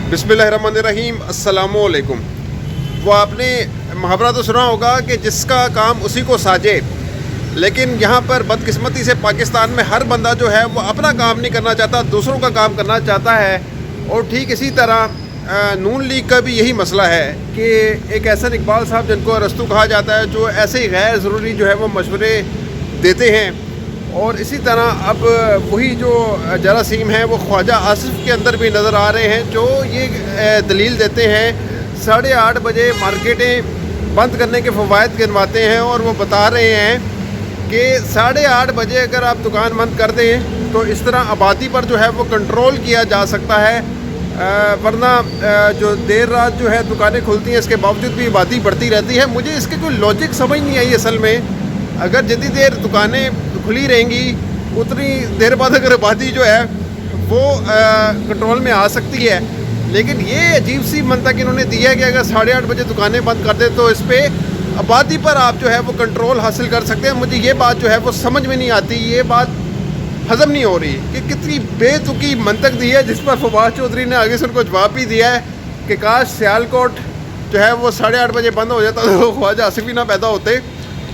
बिस्मिल्लाहिर्रहमानिर्रहीम। अस्सलामु अलैकुम। वो आपने मुहावरा तो सुना होगा कि जिसका काम उसी को साजे, लेकिन यहाँ पर बदकिस्मती से पाकिस्तान में हर बंदा जो है वो अपना काम नहीं करना चाहता, दूसरों का काम करना चाहता है। और ठीक इसी तरह नून लीग का भी यही मसला है कि एक एहसन इकबाल साहब जिनको अरस्तू कहा जाता है, जो ऐसे ही गैर ज़रूरी जो है वो मशवरे देते हैं। और इसी तरह अब वही जो जरासीम हैं वो ख्वाजा आसिफ के अंदर भी नज़र आ रहे हैं, जो ये दलील देते हैं 8:30 बजे मार्केटें बंद करने के फ़वाइद गिनवाते हैं। और वो बता रहे हैं कि 8:30 बजे अगर आप दुकान बंद कर दें तो इस तरह आबादी पर जो है वो कंट्रोल किया जा सकता है, वरना जो देर रात जो है दुकानें खुलती हैं, इसके बावजूद भी आबादी बढ़ती रहती है। मुझे इसके कोई लॉजिक समझ नहीं आई असल में। अगर जितनी देर दुकानें खुली रहेंगी उतनी देर बाद अगर आबादी जो है वो कंट्रोल में आ सकती है, लेकिन ये अजीब सी मंतक इन्होंने दी है कि अगर 8:30 बजे दुकानें बंद कर दें तो इस पर आबादी पर आप जो है वो कंट्रोल हासिल कर सकते हैं। मुझे ये बात जो है वो समझ में नहीं आती, ये बात हज़म नहीं हो रही कि कितनी बेतुकी मंतक दी है, जिस पर फवाद चौधरी ने आगे से उनको जवाब भी दिया है कि काश सियालकोट जो है वो 8:30 बजे बंद हो जाता तो ख्वाजा आसिफ ही ना पैदा होते।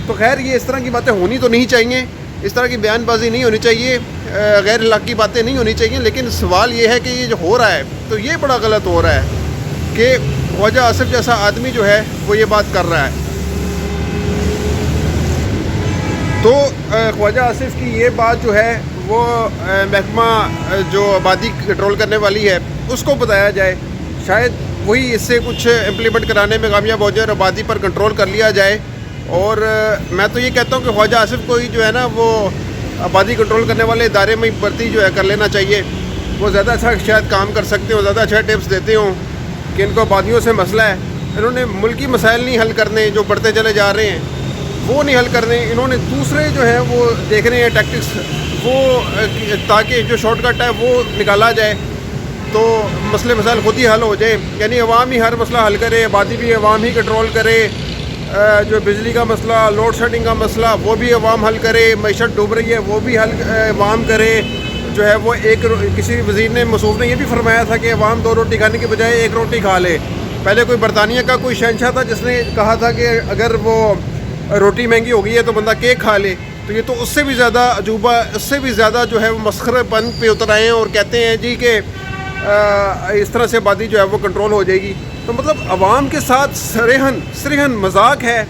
तो खैर ये इस तरह की बातें होनी तो नहीं चाहिए, इस तरह की बयानबाजी नहीं होनी चाहिए, गैर इलाक़ी बातें नहीं होनी चाहिए। लेकिन सवाल ये है कि ये जो हो रहा है तो ये बड़ा गलत हो रहा है कि ख्वाजा आसिफ जैसा आदमी जो है वो ये बात कर रहा है। तो ख्वाजा आसिफ की ये बात जो है वो महकमा जो आबादी कंट्रोल करने वाली है उसको बताया जाए, शायद वही इससे कुछ इम्प्लीमेंट कराने में कामयाब हो जाए और आबादी पर कंट्रोल कर लिया जाए। और मैं तो ये कहता हूँ कि ख्वाजा आसिफ को ही जो है ना वो आबादी कंट्रोल करने वाले इदारे में भर्ती जो है कर लेना चाहिए। वो ज़्यादा अच्छा शायद काम कर सकते हो, ज़्यादा अच्छा टिप्स देते हों कि इनको आबादियों से मसला है। इन्होंने मुल्की मसाइल नहीं हल करने जो बढ़ते चले जा रहे हैं, वो नहीं हल करने, इन्होंने दूसरे जो है वो देख रहे हैं टैक्टिक्स, वो ताकि जो शॉर्टकट है वो निकाला जाए तो मसले मसाइल खुद ही हल हो जाए। यानी अवाम ही हर मसला हल करे, आबादी भी अवाम ही कंट्रोल करे, जो बिजली का मसला, लोड शेडिंग का मसला वो भी अवाम हल करे, मईशत डूब रही है वो भी हल अवाम करे। जो है वो किसी वज़ीर ने मसूफ ने ये भी फरमाया था कि अवाम 2 रोटी खाने के बजाय 1 रोटी खा ले। पहले कोई बरतानिया का कोई शहंशाह था जिसने कहा था कि अगर वो रोटी महंगी हो गई है तो बंदा केक खा ले। तो ये तो उससे भी ज़्यादा अजूबा, उससे भी ज़्यादा जो है वो मस्खरेपन पे उतर आए हैं और कहते हैं जी कि इस तरह से आबादी जो है वो कंट्रोल हो जाएगी। तो मतलब अवाम के साथ सरेहन मजाक है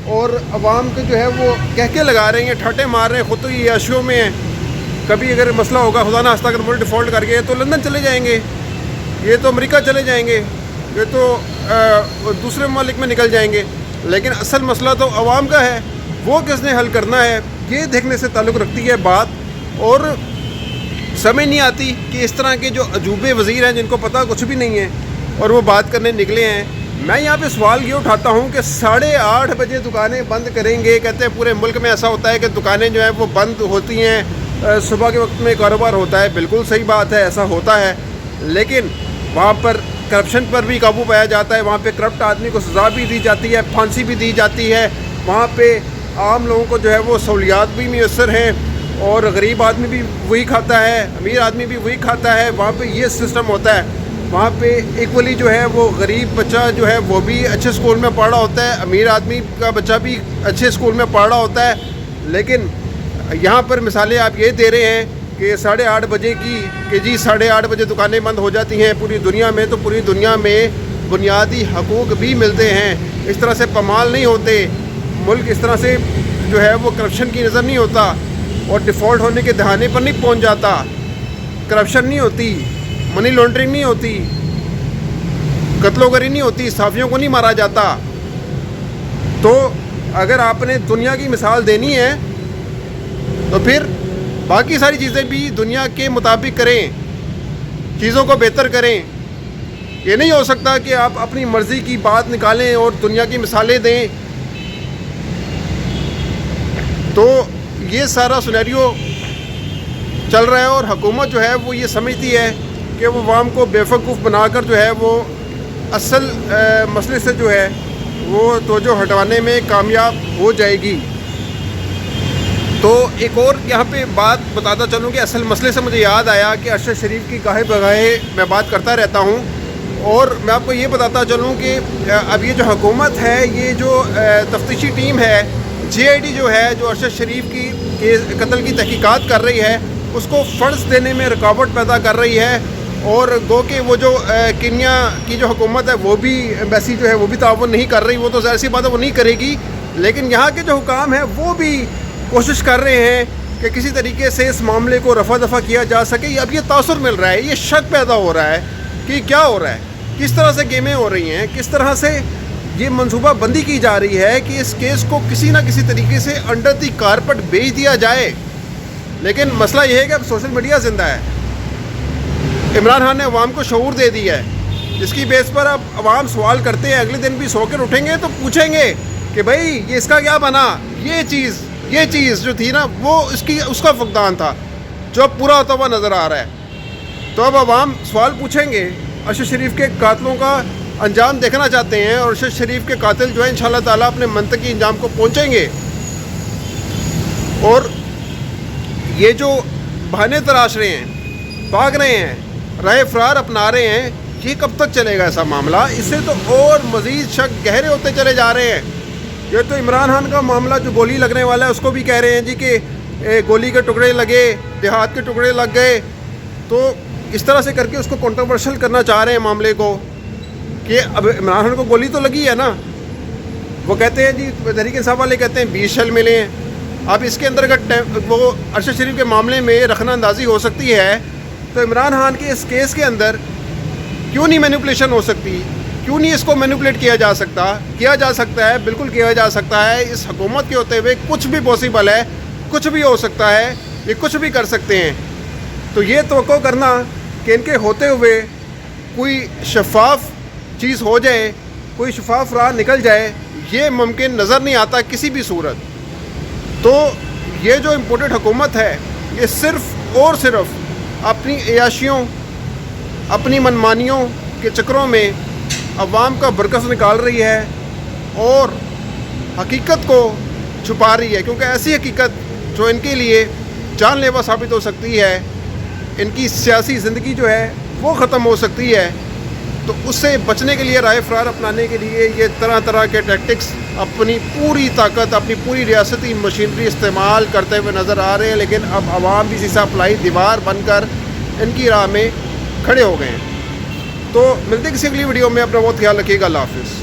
और अवाम के जो है वो कहके लगा रहे हैं, ठाटे मार रहे हैं, ख़ुद तो ये अशियों में है। कभी अगर मसला होगा, खुदा ना खास्ता अगर मुल्क डिफ़ॉल्ट कर गए तो लंदन चले जाएंगे, ये तो अमेरिका चले जाएंगे, ये तो दूसरे ममालिक में निकल जाएंगे। लेकिन असल मसला तो अवाम का है, वो किसने हल करना है, ये देखने से ताल्लुक़ रखती है बात। और समझ नहीं आती कि इस तरह के जो अजूबे वज़ीर हैं जिनको पता कुछ भी नहीं है और वो बात करने निकले हैं। मैं यहाँ पे सवाल ये उठाता हूँ कि 8:30 बजे दुकानें बंद करेंगे, कहते हैं पूरे मुल्क में ऐसा होता है कि दुकानें जो हैं वो बंद होती हैं, सुबह के वक्त में कारोबार होता है, बिल्कुल सही बात है, ऐसा होता है। लेकिन वहाँ पर करप्शन पर भी काबू पाया जाता है, वहाँ पे करप्ट आदमी को सज़ा भी दी जाती है, फांसी भी दी जाती है, वहाँ पे आम लोगों को जो है वो सहूलियात भी मैसर हैं और गरीब आदमी भी वही खाता है, अमीर आदमी भी वही खाता है। वहाँ पे ये सिस्टम होता है, वहाँ पे इक्वली जो है वो गरीब बच्चा जो है वो भी अच्छे स्कूल में पढ़ रहा होता है, अमीर आदमी का बच्चा भी अच्छे स्कूल में पढ़ रहा होता है। लेकिन यहाँ पर मिसालें आप ये दे रहे हैं कि 8:30 बजे की, कि जी 8:30 बजे दुकानें बंद हो जाती हैं पूरी दुनिया में, तो पूरी दुनिया में बुनियादी हकूक़ भी मिलते हैं, इस तरह से पमाल नहीं होते, मुल्क इस तरह से जो है वो करप्शन की नज़र नहीं होता और डिफ़ॉल्ट होने के दहाने पर नहीं पहुंच जाता, करप्शन नहीं होती, मनी लॉन्ड्रिंग नहीं होती, कत्लोगरी नहीं होती, सहाफ़ियों को नहीं मारा जाता। तो अगर आपने दुनिया की मिसाल देनी है तो फिर बाकी सारी चीज़ें भी दुनिया के मुताबिक करें, चीज़ों को बेहतर करें। ये नहीं हो सकता कि आप अपनी मर्ज़ी की बात निकालें और दुनिया की मिसालें दें। तो ये सारा सिनेरियो चल रहा है और हुकूमत जो है वो ये समझती है कि वो अवाम को बेवकूफ़ बनाकर जो है वो असल मसले से जो है वो तवज्जो हटवाने में कामयाब हो जाएगी। तो एक और यहाँ पे बात बताता चलूँ कि असल मसले से मुझे याद आया कि अरशद शरीफ की गाहे बगाहे मैं बात करता रहता हूँ اور میں آپ کو یہ بتاتا چلوں کہ اب یہ جو حکومت ہے، یہ جو تفتیشی ٹیم ہے GID جو ہے، جو ارشد شریف کی قتل کی تحقیقات کر رہی ہے، اس کو فنڈز دینے میں رکاوٹ پیدا کر رہی ہے. اور گو کہ وہ جو کینیا کی جو حکومت ہے وہ بھی ایمبیسی جو ہے وہ بھی تعاون نہیں کر رہی. وہ تو ظاہر سی بات ہے وہ نہیں کرے گی، لیکن یہاں کے جو حکام ہیں وہ بھی کوشش کر رہے ہیں کہ کسی طریقے سے اس معاملے کو رفع دفع کیا جا سکے. اب یہ تاثر مل رہا ہے، یہ شک پیدا ہو رہا ہے کہ کیا ہو رہا ہے، کس طرح سے گیمیں ہو رہی ہیں، کس طرح سے یہ منصوبہ بندی کی جا رہی ہے کہ اس کیس کو کسی نہ کسی طریقے سے انڈر دی کارپٹ بھیج دیا جائے. لیکن مسئلہ یہ ہے کہ اب سوشل میڈیا زندہ ہے. عمران خان نے عوام کو شعور دے دیا ہے، جس کی بیس پر اب عوام سوال کرتے ہیں. اگلے دن بھی سو کر اٹھیں گے تو پوچھیں گے کہ بھائی یہ اس کا کیا بنا، یہ چیز جو تھی نا وہ اس کا فقدان تھا، جو اب پورا ہوتا ہوا نظر آ رہا ہے. تو اب عوام سوال پوچھیں گے. ارشد شریف کے قاتلوں کا انجام دیکھنا چاہتے ہیں، اور ارشد شریف کے قاتل جو ہے انشاءاللہ تعالیٰ اپنے منطقی انجام کو پہنچیں گے. اور یہ جو بہانے تراش رہے ہیں، بھاگ رہے ہیں، راہ فرار اپنا رہے ہیں، یہ کب تک چلے گا ایسا معاملہ؟ اس سے تو اور مزید شک گہرے ہوتے چلے جا رہے ہیں. یہ تو عمران خان کا معاملہ جو گولی لگنے والا ہے اس کو بھی کہہ رہے ہیں جی کہ گولی کے ٹکڑے لگے، دیہات کے ٹکڑے لگ گئے. تو اس طرح سے کر کے اس کو کنٹروورشل کرنا چاہ رہے ہیں معاملے کو کہ اب عمران خان کو گولی تو لگی ہے نا. وہ کہتے ہیں جی تحریک انصاف والے کہتے ہیں 20 شل ملے ہیں. اب اس کے اندر اگر وہ ارشد شریف کے معاملے میں رخنہ اندازی ہو سکتی ہے تو عمران خان کے اس کیس کے اندر کیوں نہیں مینیپولیشن ہو سکتی؟ کیوں نہیں اس کو مینیپولیٹ کیا جا سکتا؟ کیا جا سکتا ہے، بالکل کیا جا سکتا ہے. اس حکومت کے ہوتے ہوئے کچھ بھی پاسبل ہے، کچھ بھی ہو سکتا ہے، یہ کچھ بھی کر سکتے ہیں. تو یہ توقع کرنا کہ ان کے ہوتے ہوئے کوئی شفاف چیز ہو جائے، کوئی شفاف راہ نکل جائے، یہ ممکن نظر نہیں آتا کسی بھی صورت. تو یہ جو امپورٹڈ حکومت ہے یہ صرف اور صرف اپنی عیاشیوں، اپنی منمانیوں کے چکروں میں عوام کا برکس نکال رہی ہے اور حقیقت کو چھپا رہی ہے. کیونکہ ایسی حقیقت جو ان کے لیے جان لیوا ثابت ہو سکتی ہے، ان کی سیاسی زندگی جو ہے وہ ختم ہو سکتی ہے. تو اس سے بچنے کے لیے، راہ فرار اپنانے کے لیے یہ طرح طرح کے ٹیکٹکس اپنی پوری طاقت، اپنی پوری ریاستی مشینری استعمال کرتے ہوئے نظر آ رہے ہیں. لیکن اب عوام بھی سیسا پلائی دیوار بن کر ان کی راہ میں کھڑے ہو گئے ہیں. تو ملتے کسی اگلی ویڈیو میں. اپنا بہت خیال رکھیے گا. اللہ حافظ.